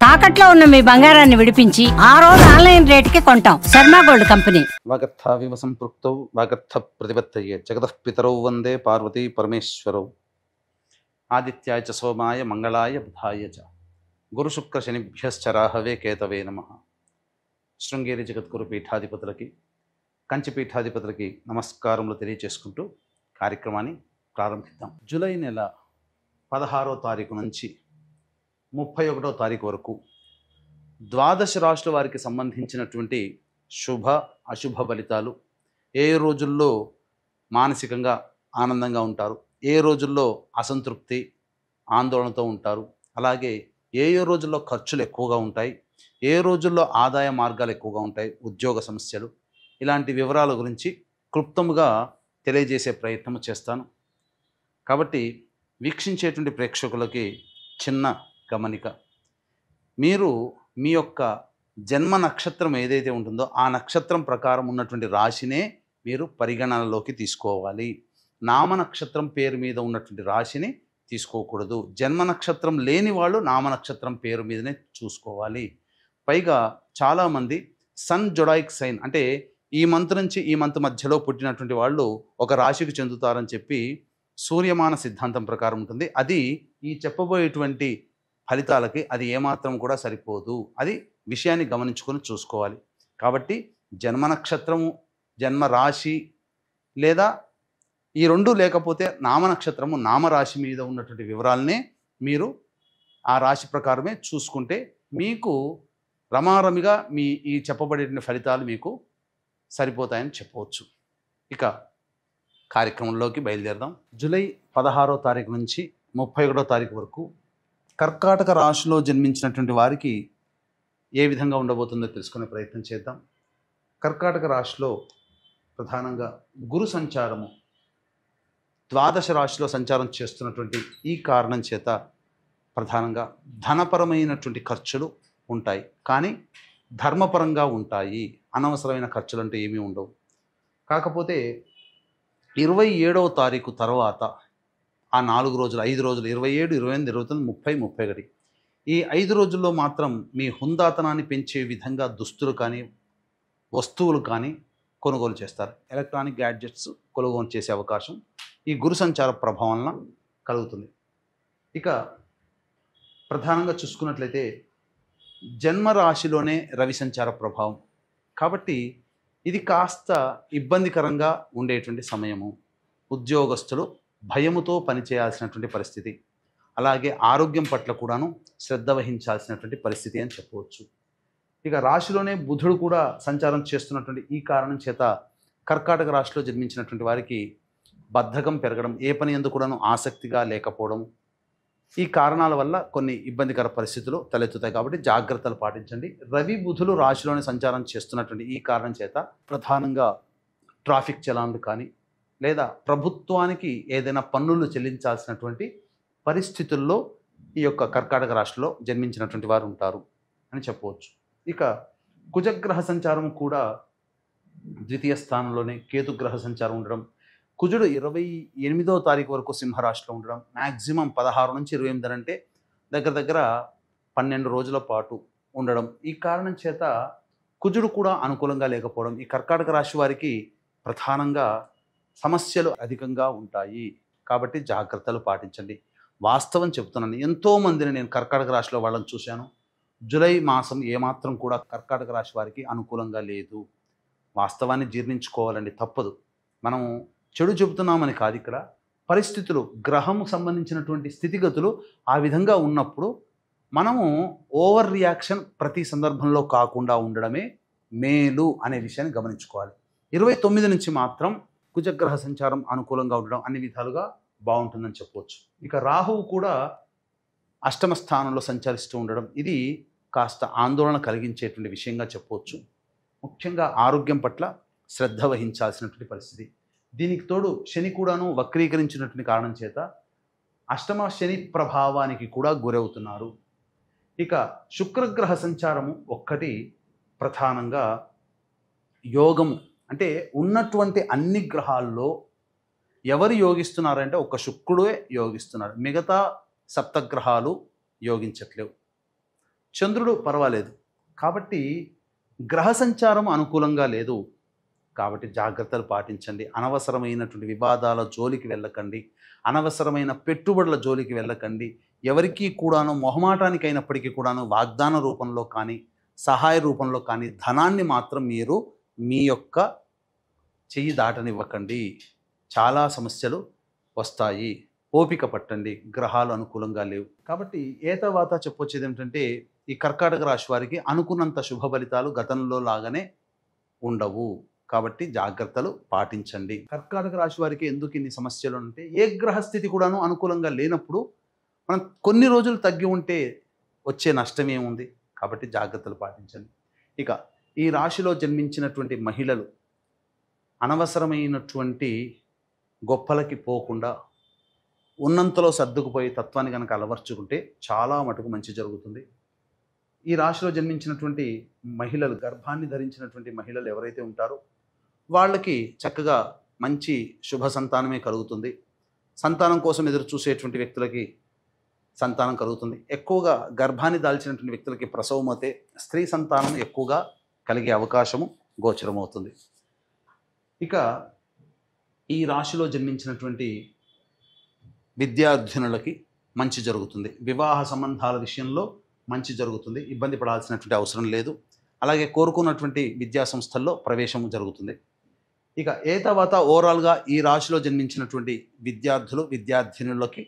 తాకట్లో ఉన్న మీ బంగారాన్ని విడిపించి ఆ రోజు ఆన్లైన్ రేటుకి కొంటాం. Sharma gold company. వాగర్థావివ సంపృక్తౌ వాగర్థ ప్రతిపత్తయే జగతః పితరౌ వందే పార్వతీ పరమేశ్వరౌ. ఆదిత్యాయ చ సోమాయ మంగళాయ బుధాయ చ గురు శుక్ర శనిభ్యశ్చ రాహవే కేతవే నమః. శృంగేరి జగద్గురు పీఠాధిపతులకి, కంచి పీఠాధిపతులకి నమస్కారములు తెలియచేసుకుంటూ కార్యక్రమాన్ని ప్రారంభిద్దాం. జూలై నెల 16వ తారీఖు నుంచి 31వ తారీఖు వరకు ద్వాదశ రాశుల వారికి సంబంధించినటువంటి శుభ అశుభ ఫలితాలు, ఏ రోజుల్లో మానసికంగా ఆనందంగా ఉంటారు, ఏ రోజుల్లో అసంతృప్తి ఆందోళనతో ఉంటారు, అలాగే ఏ రోజుల్లో ఖర్చులు ఎక్కువగా ఉంటాయి, ఏ రోజుల్లో ఆదాయ మార్గాలు ఎక్కువగా ఉంటాయి, ఉద్యోగ సమస్యలు, ఇలాంటి వివరాల గురించి క్లుప్తముగా తెలియజేసే ప్రయత్నం చేస్తాను. కాబట్టి వీక్షించేటువంటి ప్రేక్షకులకి చిన్న గమనిక, మీరు మీ యొక్క జన్మ నక్షత్రం ఏదైతే ఉంటుందో ఆ నక్షత్రం ప్రకారం ఉన్నటువంటి రాశినే మీరు పరిగణనలోకి తీసుకోవాలి. నామ నక్షత్రం పేరు మీద ఉన్నటువంటి రాశిని తీసుకోకూడదు. జన్మ నక్షత్రం లేని వాళ్ళు నామ నక్షత్రం పేరు మీదనే చూసుకోవాలి. పైగా చాలామంది సన్ జొడాయిక్ సైన్ అంటే ఈ మంత్ నుంచి ఈ మంత్ మధ్యలో పుట్టినటువంటి వాళ్ళు ఒక రాశికి చెందుతారని చెప్పి సూర్యమాన సిద్ధాంతం ప్రకారం ఉంటుంది. అది ఈ చెప్పబోయేటువంటి ఫలితాలకి అది ఏమాత్రం కూడా సరిపోదు. అది విషయాన్ని గమనించుకొని చూసుకోవాలి. కాబట్టి జన్మ నక్షత్రము, జన్మ రాశి లేదా ఈ రెండు లేకపోతే నామ నక్షత్రము, నామరాశి మీద ఉన్నటువంటి వివరాలనే మీరు ఆ రాశి ప్రకారమే చూసుకుంటే మీకు రమారమిగా మీ ఈ చెప్పబడే ఫలితాలు మీకు సరిపోతాయని చెప్పవచ్చు. ఇక కార్యక్రమంలోకి బయలుదేరదాం. జూలై 16వ తారీఖు నుంచి 31వ తారీఖు వరకు కర్కాటక రాశిలో జన్మించినటువంటి వారికి ఏ విధంగా ఉండబోతుందో తెలుసుకునే ప్రయత్నం చేద్దాం. కర్కాటక రాశిలో ప్రధానంగా గురు సంచారము ద్వాదశ రాశిలో సంచారం చేస్తున్నటువంటి ఈ కారణం చేత ప్రధానంగా ధనపరమైనటువంటి ఖర్చులు ఉంటాయి, కానీ ధర్మపరంగా ఉంటాయి. అనవసరమైన ఖర్చులు అంటే ఏమీ ఉండవు. కాకపోతే 27వ తారీఖు తర్వాత ఆ 4 రోజులు 5 రోజులు 27, 28, 29, 30, 31 ఈ 5 రోజుల్లో మాత్రం మీ హుందాతనాన్ని పెంచే విధంగా దుస్తులు కానీ వస్తువులు కానీ కొనుగోలు చేస్తారు. ఎలక్ట్రానిక్ గ్యాడ్జెట్స్ కొనుగోలు చేసే అవకాశం ఈ గురు సంచార ప్రభావం వలన కలుగుతుంది. ఇక ప్రధానంగా చూసుకున్నట్లయితే జన్మరాశిలోనే రవి సంచార ప్రభావం కాబట్టి ఇది కాస్త ఇబ్బందికరంగా ఉండేటువంటి సమయము. ఉద్యోగస్తులు భయముతో పనిచేయాల్సినటువంటి పరిస్థితి, అలాగే ఆరోగ్యం పట్ల కూడాను శ్రద్ధ వహించాల్సినటువంటి పరిస్థితి అని చెప్పవచ్చు. ఇక రాశిలోనే బుధుడు కూడా సంచారం చేస్తున్నటువంటి ఈ కారణం చేత కర్కాటక రాశిలో జన్మించినటువంటి వారికి బద్ధకం పెరగడం, ఏ పని యందు కూడాను ఆసక్తిగా లేకపోవడం, ఈ కారణాల వల్ల కొన్ని ఇబ్బందికర పరిస్థితులు తలెత్తుతాయి. కాబట్టి జాగ్రత్తలు పాటించండి. రవి బుధులు రాశిలోనే సంచారం చేస్తున్నటువంటి ఈ కారణం చేత ప్రధానంగా ట్రాఫిక్ చలాన్లు కానీ లేదా ప్రభుత్వానికి ఏదైనా పన్నులు చెల్లించాల్సినటువంటి పరిస్థితుల్లో ఈ యొక్క కర్కాటక రాశిలో జన్మించినటువంటి వారు ఉంటారు అని చెప్పవచ్చు. ఇక కుజగ్రహ సంచారం కూడా ద్వితీయ స్థానంలోనే కేతుగ్రహ సంచారం ఉండడం, కుజుడు 28వ తారీఖు వరకు సింహరాశిలో ఉండడం, మ్యాక్సిమం 16 నుంచి 28 అంటే దగ్గర 12 రోజుల పాటు ఉండడం, ఈ కారణం చేత కుజుడు కూడా అనుకూలంగా లేకపోవడం ఈ కర్కాటక రాశి వారికి ప్రధానంగా సమస్యలు అధికంగా ఉంటాయి. కాబట్టి జాగ్రత్తలు పాటించండి. వాస్తవం చెప్తున్నాను, ఎంతోమందిని నేను కర్కాటక రాశిలో వాళ్ళని చూశాను. జూలై మాసం ఏమాత్రం కూడా కర్కాటక రాశి వారికి అనుకూలంగా లేదు. వాస్తవాన్ని జీర్ణించుకోవాలండి, తప్పదు. మనం చెడు చెబుతున్నామని కాదు, ఇక్కడ పరిస్థితులు గ్రహము సంబంధించినటువంటి స్థితిగతులు ఆ విధంగా ఉన్నప్పుడు మనము ఓవర్ రియాక్షన్ ప్రతి సందర్భంలో కాకుండా ఉండడమే మేలు అనే విషయాన్ని గమనించుకోవాలి. 29 నుంచి మాత్రం కుజగ్రహ సంచారం అనుకూలంగా ఉండడం అన్ని విధాలుగా బాగుంటుందని చెప్పవచ్చు. ఇక రాహువు కూడా అష్టమ స్థానంలో సంచరిస్తూ ఉండడం ఇది కాస్త ఆందోళన కలిగించేటువంటి విషయంగా చెప్పవచ్చు. ముఖ్యంగా ఆరోగ్యం పట్ల శ్రద్ధ వహించాల్సినటువంటి పరిస్థితి. దీనికి తోడు శని కూడాను వక్రీకరించినటువంటి కారణం చేత అష్టమ శని ప్రభావానికి కూడా గురవుతున్నారు. ఇక శుక్రగ్రహ సంచారము ఒక్కటి ప్రధానంగా యోగము అంటే ఉన్నటువంటి అన్ని గ్రహాల్లో ఎవరు యోగిస్తున్నారంటే ఒక్క శుక్రుడే యోగిస్తున్నాడు, మిగతా సప్తగ్రహాలు యోగించట్లేవు. చంద్రుడు పర్వాలేదు. కాబట్టి గ్రహ సంచారం అనుకూలంగా లేదు. కాబట్టి జాగ్రత్తలు పాటించండి. అనవసరమైనటువంటి వివాదాల జోలికి వెళ్ళకండి. అనవసరమైన పెట్టుబడుల జోలికి వెళ్ళకండి. ఎవరికీ కూడాను మొహమాటానికైనప్పటికీ కూడాను వాగ్దాన రూపంలో కానీ, సహాయ రూపంలో కానీ ధనాన్ని మాత్రం మీరు మీ యొక్క చెయ్యి దాటనివ్వకండి. చాలా సమస్యలు వస్తాయి. ఓపిక పట్టండి. గ్రహాలు అనుకూలంగా లేవు. కాబట్టి ఏతవాత చెప్పొచ్చేది ఏమిటంటే, ఈ కర్కాటక రాశి వారికి అనుకున్నంత శుభ ఫలితాలు గతంలో లాగానే ఉండవు. కాబట్టి జాగ్రత్తలు పాటించండి. కర్కాటక రాశి వారికి ఎందుకు ఇన్ని సమస్యలు అంటే, ఏ గ్రహస్థితి కూడాను అనుకూలంగా లేనప్పుడు మనం కొన్ని రోజులు తగ్గి ఉంటే వచ్చే నష్టం ఏముంది? కాబట్టి జాగ్రత్తలు పాటించండి. ఇక ఈ రాశిలో జన్మించినటువంటి మహిళలు అనవసరమైనటువంటి గొప్పలకి పోకుండా ఉన్నంతలో సర్దుకుపోయి తత్వాన్ని కనుక అలవర్చుకుంటే చాలా మటుకు మంచి జరుగుతుంది. ఈ రాశిలో జన్మించినటువంటి మహిళలు, గర్భాన్ని ధరించినటువంటి మహిళలు ఎవరైతే ఉంటారో వాళ్ళకి చక్కగా మంచి శుభ సంతానమే కలుగుతుంది. సంతానం కోసం ఎదురు చూసేటువంటి వ్యక్తులకి సంతానం కలుగుతుంది. ఎక్కువగా గర్భాన్ని దాల్చినటువంటి వ్యక్తులకి ప్రసవం అయితే స్త్రీ సంతానం ఎక్కువగా కలిగే అవకాశము గోచరమవుతుంది. ఇక ఈ రాశిలో జన్మించినటువంటి విద్యార్థినులకి మంచి జరుగుతుంది. వివాహ సంబంధాల విషయంలో మంచి జరుగుతుంది. ఇబ్బంది పడాల్సినటువంటి అవసరం లేదు. అలాగే కోరుకున్నటువంటి విద్యా సంస్థల్లో ప్రవేశం జరుగుతుంది. ఇక తర్వాత ఓవరాల్గా ఈ రాశిలో జన్మించినటువంటి విద్యార్థులు, విద్యార్థినులకి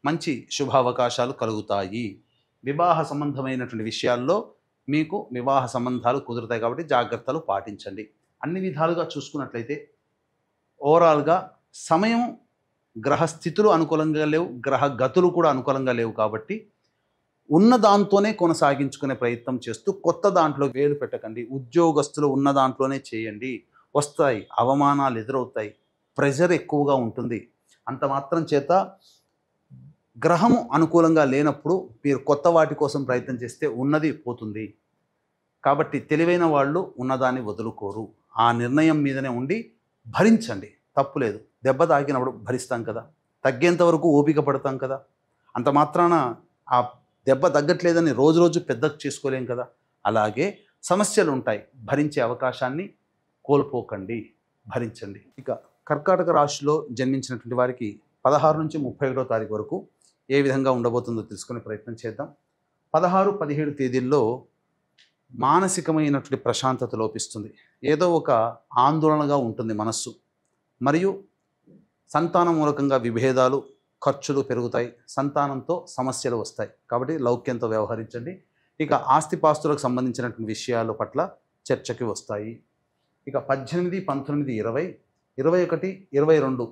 మంచి శుభావకాశాలు కలుగుతాయి. వివాహ సంబంధమైనటువంటి విషయాల్లో మీకు వివాహ సంబంధాలు కుదురుతాయి. కాబట్టి జాగ్రత్తలు పాటించండి. అన్ని విధాలుగా చూసుకున్నట్లయితే ఓవరాల్గా సమయం, గ్రహస్థితులు అనుకూలంగా లేవు, గ్రహ గతులు కూడా అనుకూలంగా లేవు. కాబట్టి ఉన్న దాంతోనే కొనసాగించుకునే ప్రయత్నం చేస్తూ కొత్త దాంట్లో వేలు పెట్టకండి. ఉద్యోగస్తులు ఉన్న దాంట్లోనే చేయండి. వస్తాయి, అవమానాలు ఎదురవుతాయి, ప్రెజర్ ఎక్కువగా ఉంటుంది. అంత మాత్రం చేత గ్రహము అనుకూలంగా లేనప్పుడు మీరు కొత్త వాటి కోసం ప్రయత్నం చేస్తే ఉన్నది పోతుంది. కాబట్టి తెలివైన వాళ్ళు ఉన్నదాన్ని వదులుకోరు. ఆ నిర్ణయం మీదనే ఉండి భరించండి. తప్పులేదు. దెబ్బ తాకినప్పుడు భరిస్తాం కదా, తగ్గేంత వరకు ఓపిక పడతాం కదా. అంత మాత్రాన ఆ దెబ్బ తగ్గట్లేదని రోజు రోజు పెద్దకు చేసుకోలేం కదా. అలాగే సమస్యలు ఉంటాయి, భరించే అవకాశాన్ని కోల్పోకండి, భరించండి. ఇక కర్కాటక రాశిలో జన్మించినటువంటి వారికి 16 నుంచి 31వ తారీఖు వరకు ఏ విధంగా ఉండబోతుందో తెలుసుకునే ప్రయత్నం చేద్దాం. 16, 17 తేదీల్లో మానసికమైనటువంటి ప్రశాంతత లోపిస్తుంది. ఏదో ఒక ఆందోళనగా ఉంటుంది మనస్సు. మరియు సంతానం మూలకంగా విభేదాలు, ఖర్చులు పెరుగుతాయి. సంతానంతో సమస్యలు వస్తాయి. కాబట్టి లౌక్యంతో వ్యవహరించండి. ఇక ఆస్తిపాస్తులకు సంబంధించినటువంటి విషయాల పట్ల చర్చకి వస్తాయి. ఇక 18, 19, 20, 21, 22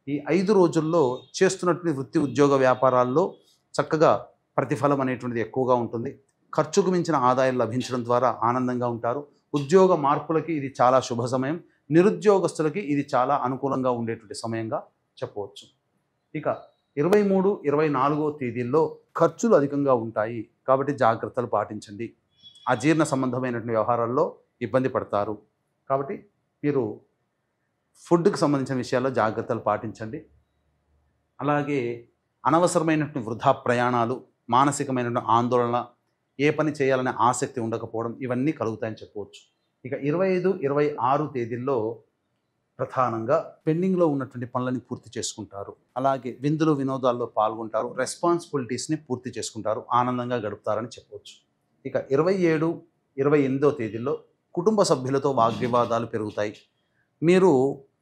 ఈ 5 రోజుల్లో చేస్తున్నటువంటి వృత్తి, ఉద్యోగ, వ్యాపారాల్లో చక్కగా ప్రతిఫలం అనేటువంటిది ఎక్కువగా ఉంటుంది. ఖర్చుకు మించిన ఆదాయం లభించడం ద్వారా ఆనందంగా ఉంటారు. ఉద్యోగ మార్పులకి ఇది చాలా శుభ సమయం. నిరుద్యోగస్తులకి ఇది చాలా అనుకూలంగా ఉండేటువంటి సమయంగా చెప్పవచ్చు. ఇక 23, 24వ తేదీల్లో ఖర్చులు అధికంగా ఉంటాయి. కాబట్టి జాగ్రత్తలు పాటించండి. అజీర్ణ సంబంధమైనటువంటి వ్యవహారాల్లో ఇబ్బంది పడతారు. కాబట్టి మీరు ఫుడ్కి సంబంధించిన విషయాల్లో జాగ్రత్తలు పాటించండి. అలాగే అనవసరమైనటువంటి వృధా ప్రయాణాలు, మానసికమైనటువంటి ఆందోళన, ఏ పని చేయాలనే ఆసక్తి ఉండకపోవడం ఇవన్నీ కలుగుతాయని చెప్పవచ్చు. ఇక 25, 26 తేదీల్లో ప్రధానంగా పెండింగ్లో ఉన్నటువంటి పనులని పూర్తి చేసుకుంటారు. అలాగే విందులు, వినోదాల్లో పాల్గొంటారు. రెస్పాన్సిబిలిటీస్ని పూర్తి చేసుకుంటారు. ఆనందంగా గడుపుతారని చెప్పవచ్చు. ఇక 27, 28వ తేదీల్లో కుటుంబ సభ్యులతో వాగ్వివాదాలు పెరుగుతాయి. మీరు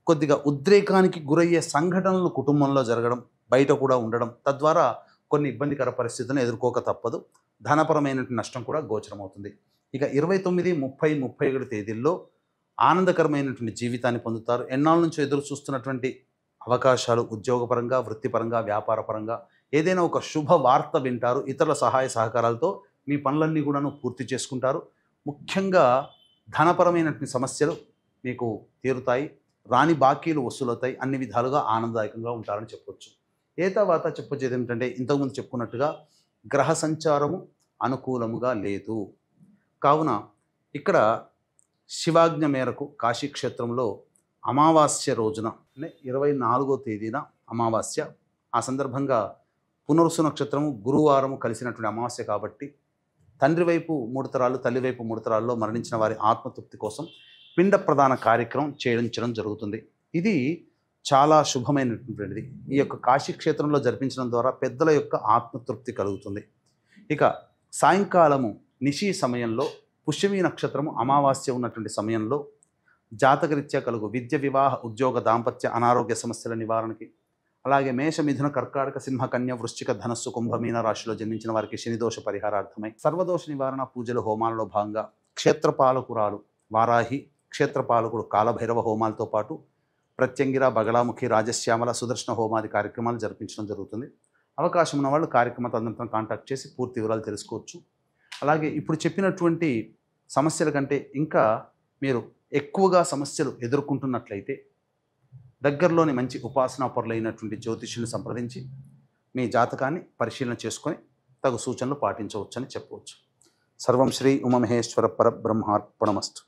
కొద్దిగా ఉద్రేకానికి గురయ్యే సంఘటనలు కుటుంబంలో జరగడం, బయట కూడా ఉండడం, తద్వారా కొన్ని ఇబ్బందికర పరిస్థితులను ఎదుర్కోక తప్పదు. ధనపరమైనటువంటి నష్టం కూడా గోచరమవుతుంది. ఇక 29, 30, 31 తేదీల్లో ఆనందకరమైనటువంటి జీవితాన్ని పొందుతారు. ఎన్నాళ్ళ నుంచో ఎదురు చూస్తున్నటువంటి అవకాశాలు ఉద్యోగపరంగా, వృత్తిపరంగా, వ్యాపారపరంగా ఏదైనా ఒక శుభ వార్త వింటారు. ఇతరుల సహాయ సహకారాలతో మీ పనులన్నీ కూడాను పూర్తి చేసుకుంటారు. ముఖ్యంగా ధనపరమైనటువంటి సమస్యలు మీకు తీరుతాయి. రాని బాకీలు వసూలవుతాయి. అన్ని విధాలుగా ఆనందదాయకంగా ఉంటారని చెప్పవచ్చు. తర్వాత చెప్పొచ్చేది ఏమిటంటే, ఇంతకుముందు చెప్పుకున్నట్టుగా గ్రహ సంచారము అనుకూలముగా లేదు. కావున ఇక్కడ శివాజ్ఞ మేరకు కాశీక్షేత్రంలో అమావాస్య రోజున, అంటే 24వ తేదీన అమావాస్య, ఆ సందర్భంగా పునర్సు నక్షత్రము గురువారము కలిసినటువంటి అమావాస్య కాబట్టి తండ్రి వైపు 3 తరాలు, తల్లి వైపు 3 తరాల్లో మరణించిన వారి ఆత్మతృప్తి కోసం పిండ ప్రదాన కార్యక్రమం చేయించడం జరుగుతుంది. ఇది చాలా శుభమైనటువంటిది. ఈ యొక్క కాశీ క్షేత్రంలో జరిపించడం ద్వారా పెద్దల యొక్క ఆత్మతృప్తి కలుగుతుంది. ఇక సాయంకాలము నిశీ సమయంలో పుష్యమి నక్షత్రము అమావాస్య ఉన్నటువంటి సమయంలో జాతకరీత్యా కలుగు విద్య, వివాహ, ఉద్యోగ, దాంపత్య, అనారోగ్య సమస్యల నివారణకి, అలాగే మేష, మిథున, కర్కాటక, సింహ, కన్య, వృశ్చిక, ధనస్సు, కుంభ, మీన రాశిలో జన్మించిన వారికి శనిదోష పరిహారార్థమై సర్వదోష నివారణ పూజలు, హోమాలలో భాగంగా క్షేత్రపాలకురాలు వారాహి, క్షేత్రపాలకుడు కాలభైరవ హోమాలతో పాటు ప్రత్యంగిర, బగళాముఖి, రాజశ్యామల, సుదర్శన హోమాది కార్యక్రమాలు జరిపించడం జరుగుతుంది. అవకాశం ఉన్న వాళ్ళు కార్యక్రమ తదనంతరం కాంటాక్ట్ చేసి పూర్తి వివరాలు తెలుసుకోవచ్చు. అలాగే ఇప్పుడు చెప్పినటువంటి సమస్యల కంటే ఇంకా మీరు ఎక్కువగా సమస్యలు ఎదుర్కొంటున్నట్లయితే దగ్గరలోని మంచి ఉపాసనా పరులైనటువంటి జ్యోతిష్యుని సంప్రదించి మీ జాతకాన్ని పరిశీలన చేసుకొని తగు సూచనలు పాటించవచ్చని చెప్పవచ్చు. సర్వం శ్రీ ఉమామహేశ్వర పరబ్రహ్మార్పణమస్తు.